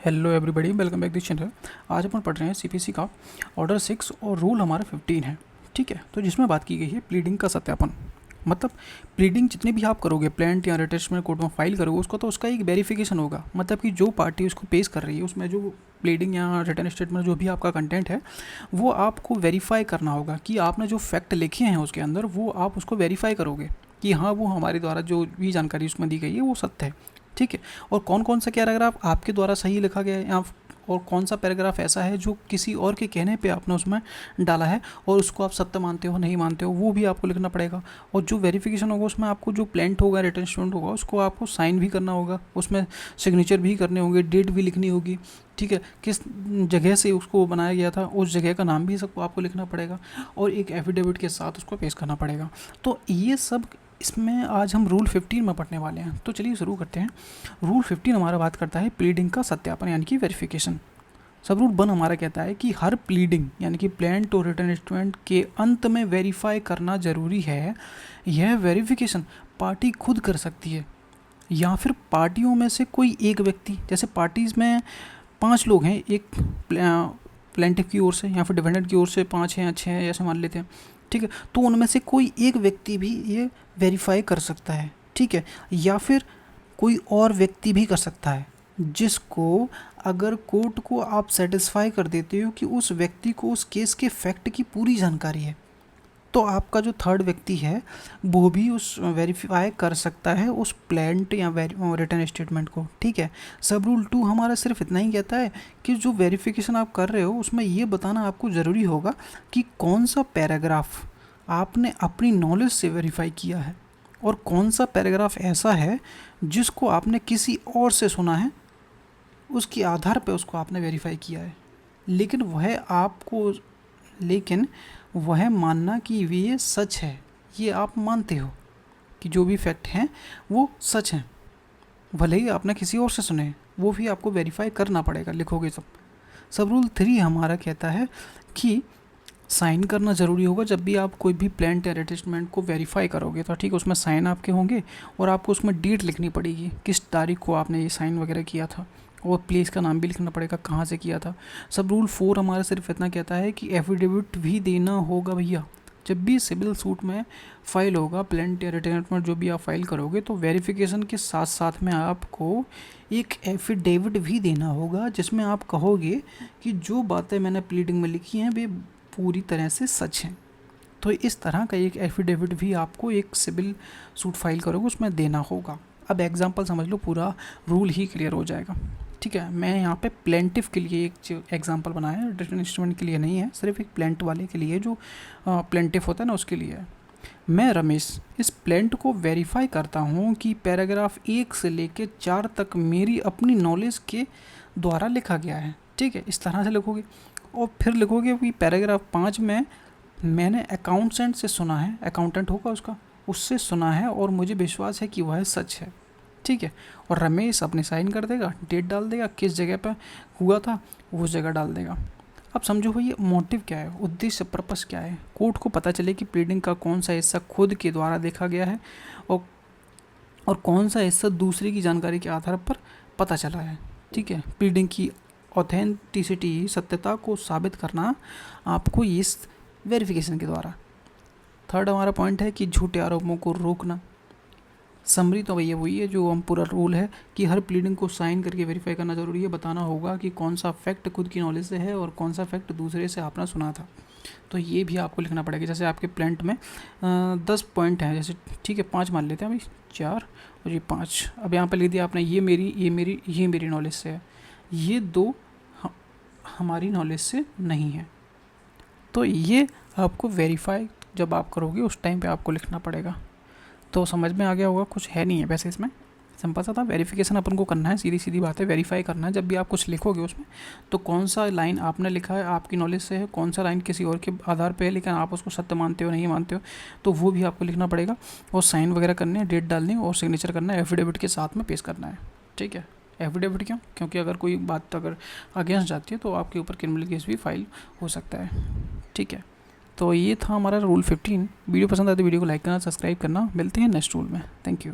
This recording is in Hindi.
Hello everybody, welcome back this channel. आज अपन पढ़ रहे हैं सीपीसी का ऑर्डर 6 और रूल हमारा 15 है। ठीक है, तो जिसमें बात की गई है प्लीडिंग का सत्यापन। मतलब प्लीडिंग जितने भी आप करोगे, प्लेंट या रिटर्न कोर्ट में फाइल करोगे, उसको तो उसका एक वेरिफिकेशन होगा। मतलब कि जो पार्टी उसको पेश कर रही है उसमें जो प्लीडिंग या रिटर्न स्टेटमेंट जो भी आपका कंटेंट है वो आपको वेरीफाई करना होगा कि आपने जो फैक्ट लिखे हैं उसके अंदर वो आप उसको वेरीफाई करोगे कि हाँ वो हमारे द्वारा जो भी जानकारी उसमें दी गई है वो सत्य है। ठीक है, और कौन कौन सा पैराग्राफ आपके द्वारा सही लिखा गया है या और कौन सा पैराग्राफ ऐसा है जो किसी और के कहने पे आपने उसमें डाला है और उसको आप सत्य मानते हो नहीं मानते हो, वो भी आपको लिखना पड़ेगा। और जो वेरिफिकेशन होगा उसमें आपको जो प्लेंट होगा, रिटर्न स्टेटमेंट होगा, उसको आपको साइन भी करना होगा, उसमें सिग्नेचर भी करने होंगे, डेट भी लिखनी होगी। ठीक है, किस जगह से उसको बनाया गया था उस जगह का नाम भी सबको आपको लिखना पड़ेगा और एक एफिडेविट के साथ उसको पेश करना पड़ेगा। तो ये सब इसमें आज हम रूल 15 में पढ़ने वाले हैं। तो चलिए शुरू करते हैं। रूल 15 हमारा बात करता है प्लीडिंग का सत्यापन यानी कि वेरिफिकेशन। सब रूल 1 हमारा कहता है कि हर प्लीडिंग यानी कि प्लेंट और रिटर्न स्टेटमेंट के अंत में वेरीफाई करना जरूरी है। यह वेरिफिकेशन पार्टी खुद कर सकती है या फिर पार्टियों में से कोई एक व्यक्ति, जैसे पार्टीज़ में 5 लोग हैं, एक प्लेंटिफ की ओर से या फिर डिफेंडेंट की ओर से 5 हैं, 6 हैं, ऐसे मान लेते हैं। ठीक है, तो उनमें से कोई एक व्यक्ति भी ये वेरीफाई कर सकता है। ठीक है, या फिर कोई और व्यक्ति भी कर सकता है जिसको अगर कोर्ट को आप सेटिस्फाई कर देते हो कि उस व्यक्ति को उस केस के फैक्ट की पूरी जानकारी है, तो आपका जो थर्ड व्यक्ति है वो भी उस वेरीफाई कर सकता है उस प्लेंट या रिटर्न स्टेटमेंट को। ठीक है, सब रूल 2 हमारा सिर्फ इतना ही कहता है कि जो वेरिफिकेशन आप कर रहे हो उसमें ये बताना आपको ज़रूरी होगा कि कौन सा पैराग्राफ आपने अपनी नॉलेज से वेरीफाई किया है और कौन सा पैराग्राफ ऐसा है जिसको आपने किसी और से सुना है, उसके आधार पे उसको आपने वेरीफाई किया है। लेकिन वह मानना कि ये सच है, ये आप मानते हो कि जो भी फैक्ट हैं वो सच हैं, भले ही आपने किसी और से सुने, वो भी आपको वेरीफाई करना पड़ेगा, लिखोगे सब। सब रूल 3 हमारा कहता है कि साइन करना ज़रूरी होगा जब भी आप कोई भी प्लेंट या रिटर्न को वेरीफाई करोगे। तो ठीक है, उसमें साइन आपके होंगे और आपको उसमें डेट लिखनी पड़ेगी, किस तारीख को आपने ये साइन वगैरह किया था, और प्लेस का नाम भी लिखना पड़ेगा, कहाँ से किया था। सब रूल 4 हमारा सिर्फ इतना कहता है कि एफिडेविट भी देना होगा भैया। जब भी सिविल सूट में फाइल होगा, प्लेंट या रिटर्न जो भी आप फाइल करोगे, तो वेरिफिकेशन के साथ साथ में आपको एक एफिडेविट भी देना होगा जिसमें आप कहोगे कि जो बातें मैंने प्लीडिंग में लिखी हैं वे पूरी तरह से सच हैं। तो इस तरह का एक एफिडेविट भी आपको एक सिविल सूट फाइल करोगे उसमें देना होगा। अब एग्जांपल समझ लो, पूरा रूल ही क्लियर हो जाएगा। ठीक है, मैं यहाँ पे प्लेंटिफ के लिए एक एग्जांपल बनाया है, रिटर्न स्टेटमेंट के लिए नहीं है, सिर्फ एक प्लेंट वाले के लिए, जो प्लेंटिफ होता है ना उसके लिए है। मैं रमेश इस प्लेंट को वेरीफाई करता हूँ कि पैराग्राफ 1 से लेकर 4 तक मेरी अपनी नॉलेज के द्वारा लिखा गया है। ठीक है, इस तरह से लिखोगे और फिर लिखोगे कि पैराग्राफ 5 में मैंने अकाउंटेंट से सुना है, अकाउंटेंट होगा उसका, उससे सुना है और मुझे विश्वास है कि वह सच है। ठीक है, और रमेश अपने साइन कर देगा, डेट डाल देगा, किस जगह पर हुआ था वो जगह डाल देगा। अब समझो भाई ये मोटिव क्या है, उद्देश्य, पर्पस क्या है। कोर्ट को पता चले कि प्लीडिंग का कौन सा हिस्सा खुद के द्वारा देखा गया है और कौन सा हिस्सा दूसरे की जानकारी के आधार पर पता चला है। ठीक है, प्लीडिंग की ऑथेंटिसिटी, सत्यता को साबित करना आपको इस वेरिफिकेशन के द्वारा। थर्ड हमारा पॉइंट है कि झूठे आरोपों को रोकना। समरी तो भैया वही है जो हम पूरा रूल है कि हर प्लीडिंग को साइन करके वेरीफाई करना जरूरी है। बताना होगा कि कौन सा फैक्ट खुद की नॉलेज से है और कौन सा फैक्ट दूसरे से आपने सुना था, तो ये भी आपको लिखना पड़ेगा। जैसे आपके प्लेंट में 10 पॉइंट हैं, जैसे ठीक है 5 मान लेते हैं भाई, 4 और ये 5। अब यहाँ पर लिख दिया आपने ये मेरी नॉलेज से है, ये 2 हमारी नॉलेज से नहीं है। तो ये आपको वेरीफाई जब आप करोगे उस टाइम पे आपको लिखना पड़ेगा। तो समझ में आ गया होगा, कुछ है नहीं है वैसे इसमें, सिंपल सा था। वेरिफिकेशन अपन को करना है, सीधी सीधी बात है, वेरीफाई करना है। जब भी आप कुछ लिखोगे उसमें तो कौन सा लाइन आपने लिखा है आपकी नॉलेज से है, कौन सा लाइन किसी और के आधार पे है, लेकिन आप उसको सत्य मानते हो नहीं मानते हो, तो वो भी आपको लिखना पड़ेगा। और साइन वगैरह करने हैं, डेट डालनी है और सिग्नेचर करना है, एफिडेविट के साथ में पेश करना है। ठीक है, एफिडेविट क्यों? क्योंकि अगर कोई बात अगर अगेंस्ट जाती है तो आपके ऊपर क्रिमिनल केस भी फाइल हो सकता है। ठीक है, तो ये था हमारा रूल 15। वीडियो पसंद आए तो वीडियो को लाइक करना, सब्सक्राइब करना। मिलते हैं नेक्स्ट रूल में। Thank you.